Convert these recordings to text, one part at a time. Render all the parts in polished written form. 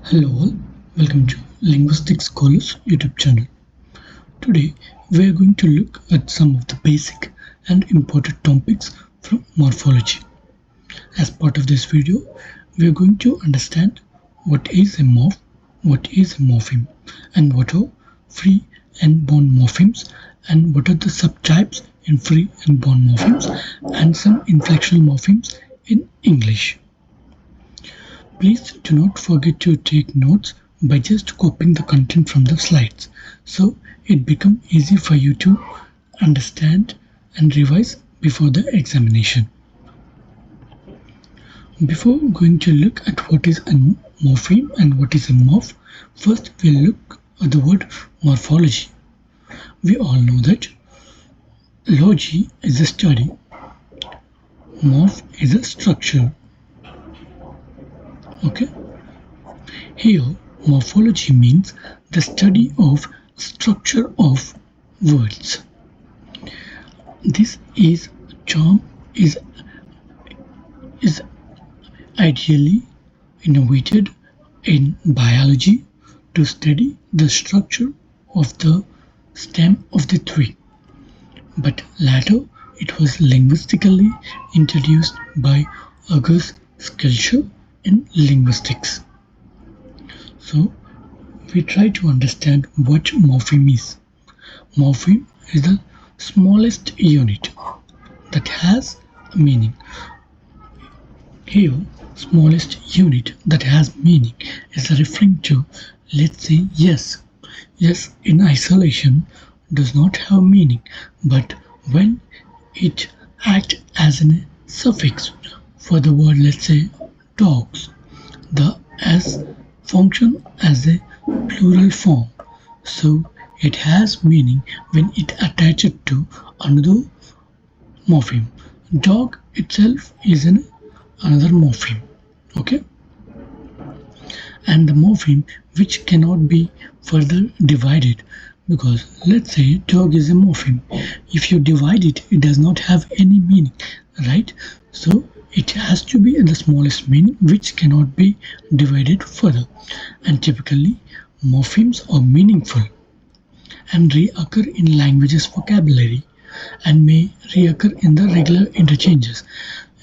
Hello all, welcome to Linguistics Scholars YouTube channel. Today we are going to look at some of the basic and important topics from morphology. As part of this video, we are going to understand what is a morph, what is a morpheme, and what are free and bound morphemes, and what are the subtypes in free and bound morphemes, and some inflectional morphemes in English. Please do not forget to take notes by just copying the content from the slides, so it becomes easy for you to understand and revise before the examination. Before going to look at what is a morpheme and what is a morph, first we'll look at the word morphology. We all know that logy is a study, morph is a structure. Okay. Here, morphology means the study of structure of words. This term is ideally innovated in biology to study the structure of the stem of the tree, but later it was linguistically introduced by August Schleicher in linguistics. So we try to understand what morpheme is. Morpheme is the smallest unit that has a meaning. Here, smallest unit that has meaning is referring to, let's say, yes. Yes in isolation does not have meaning, but when it acts as a suffix for the word, let's say, dogs, the s function as a plural form, so it has meaning when it attaches to another morpheme. Dog itself is another morpheme. Okay, and the morpheme which cannot be further divided, because let's say dog is a morpheme. If you divide it, it does not have any meaning, right? So it has to be the smallest meaning which cannot be divided further. And typically, morphemes are meaningful and reoccur in languages vocabulary and may reoccur in the regular interchanges.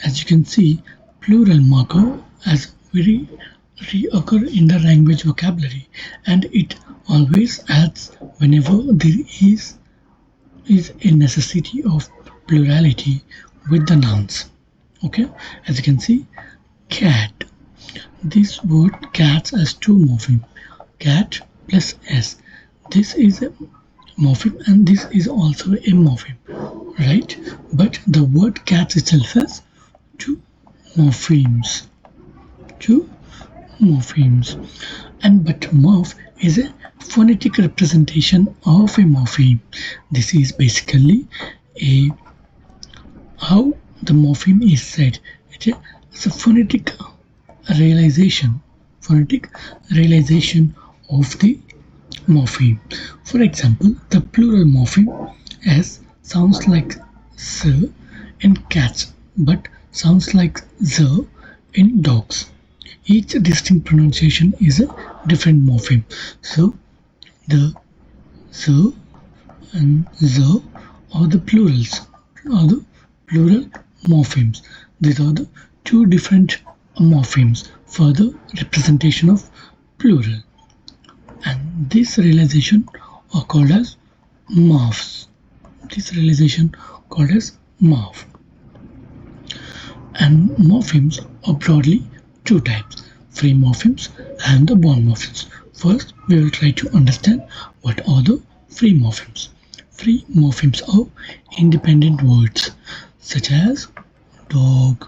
As you can see, plural marker as very reoccur in the language vocabulary, and it always adds whenever there is a necessity of plurality with the nouns. Okay, as you can see, cat. This word cats has two morphemes, cat plus s. This is a morpheme and this is also a morpheme, right? But the word cat itself has two morphemes. And but morph is a phonetic representation of a morpheme. This is basically how the morpheme is said. It's a phonetic realization of the morpheme. For example, the plural morpheme s sounds like s in cats but sounds like z in dogs. Each distinct pronunciation is a different morpheme. So the z and z are the plurals, are the plural morphemes. These are the two different morphemes for the representation of plural. And this realization are called as morphs. And morphemes are broadly two types, free morphemes and the bound morphemes. First, we will try to understand what are the free morphemes. Free morphemes are independent words such as dog,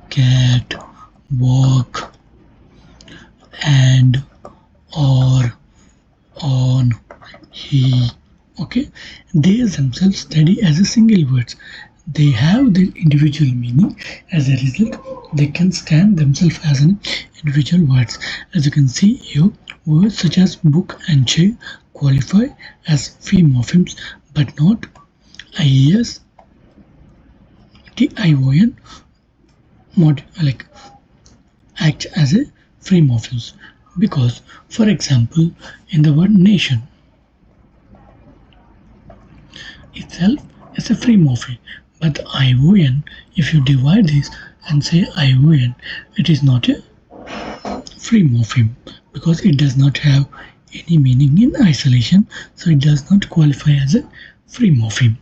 cat, walk, and, or, on, he. Okay, they themselves study as a single words. They have their individual meaning. As a result, they can stand themselves as an individual words. As you can see here, words such as book and chair qualify as free morphemes, but not IES, TION, act as a free morphemes. Because, for example, in the word nation itself is a free morpheme, but the ION, if you divide this and say ION, it is not a free morpheme because it does not have any meaning in isolation, so it does not qualify as a free morpheme.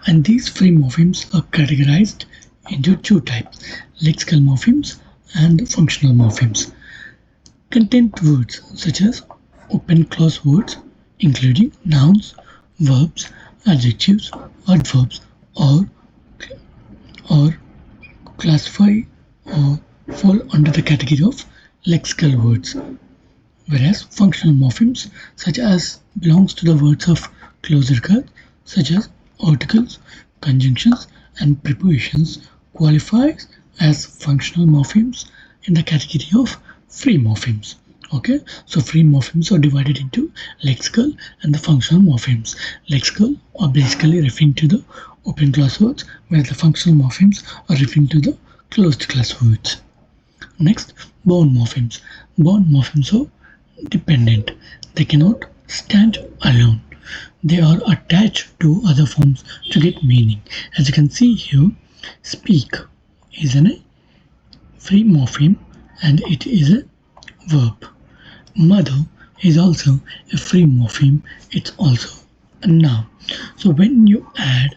And these free morphemes are categorized into two types: lexical morphemes and functional morphemes. Content words such as open clause words including nouns, verbs, adjectives, adverbs or classify or fall under the category of lexical words, whereas functional morphemes such as belongs to the words of closer class such as articles, conjunctions and prepositions qualifies as functional morphemes in the category of free morphemes. Okay, so free morphemes are divided into lexical and the functional morphemes. Lexical are basically referring to the open class words, whereas the functional morphemes are referring to the closed class words. Next, bound morphemes. Bound morphemes are dependent. They cannot stand alone. They are attached to other forms to get meaning. As you can see here, speak is a free morpheme and it is a verb. Mother is also a free morpheme. It's also a noun. So when you add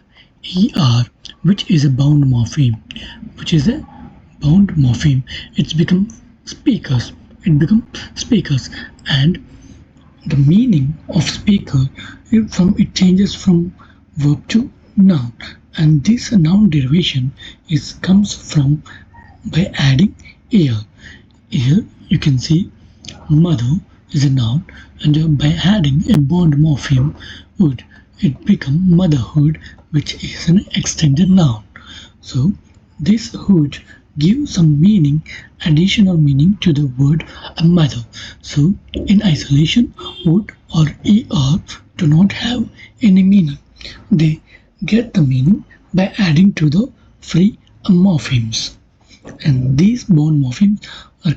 er, which is a bound morpheme, it's become speakers. And the meaning of speaker it changes from verb to noun, and this noun derivation comes from by adding ear. Here you can see mother is a noun, and by adding a bound morpheme would it become motherhood, which is an extended noun. So this would give some meaning, additional meaning to the word mother. So in isolation, would or er do not have any meaning. They get the meaning by adding to the free morphemes. And these bound morphemes are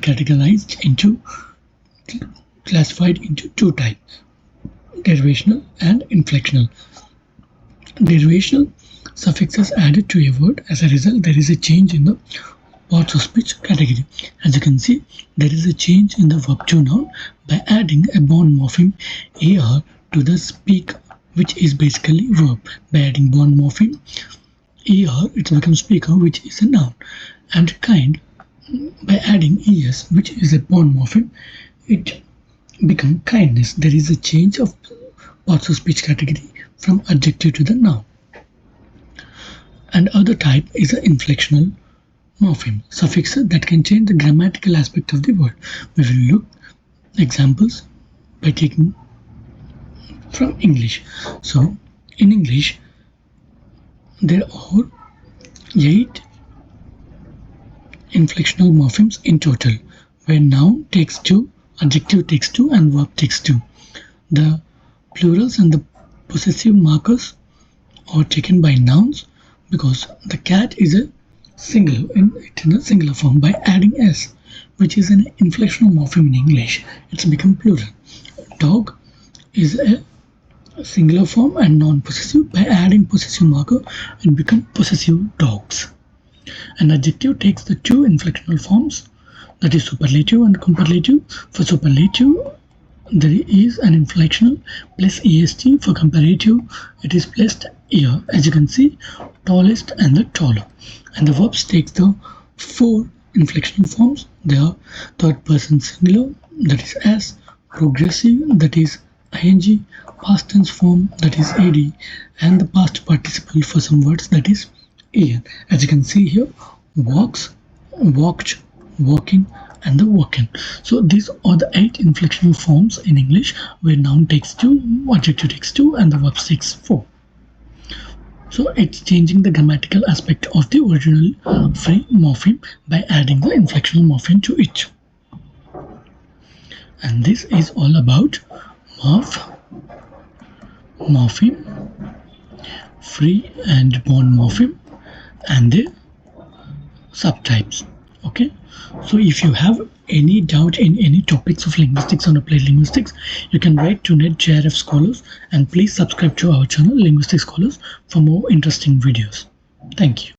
classified into two types: derivational and inflectional. Derivational suffixes added to a word. As a result, there is a change in the parts of speech category. As you can see, there is a change in the verb to noun by adding a bound morpheme er to the speak, which is basically verb. By adding bound morpheme er, it becomes speaker, which is a noun. And kind, by adding es, which is a bound morpheme, it becomes kindness. There is a change of parts of speech category from adjective to the noun. And other type is an inflectional morpheme, suffixes that can change the grammatical aspect of the word. We will look examples by taking from English. So in English, there are 8 inflectional morphemes in total, where noun takes 2, adjective takes 2, and verb takes 2. The plurals and the possessive markers are taken by nouns because the cat is a singular in a singular form. By adding s, which is an inflectional morpheme in English, it's become plural. Dog is a singular form and non-possessive. By adding possessive marker, it becomes possessive dogs. An adjective takes the 2 inflectional forms, that is superlative and comparative. For superlative, there is an inflectional plus est. For comparative, it is placed here. As you can see, tallest and the taller. And the verbs takes the 4 inflectional forms. They are third person singular, that is as, progressive, that is ing, past tense form, that is ed, and the past participle for some words, that is en. As you can see here, walks, walked, walking, and the walking. So these are the 8 inflectional forms in English, where noun takes 2, adjective takes 2, and the verb takes 4. So it's changing the grammatical aspect of the original free morpheme by adding the inflectional morpheme to it. And this is all about morph, morpheme, free and bound morpheme, and their subtypes. Okay, so if you have any doubt in any topics of linguistics or applied linguistics, you can write to Net JRF Scholars, and please subscribe to our channel Linguistic Scholars for more interesting videos. Thank you.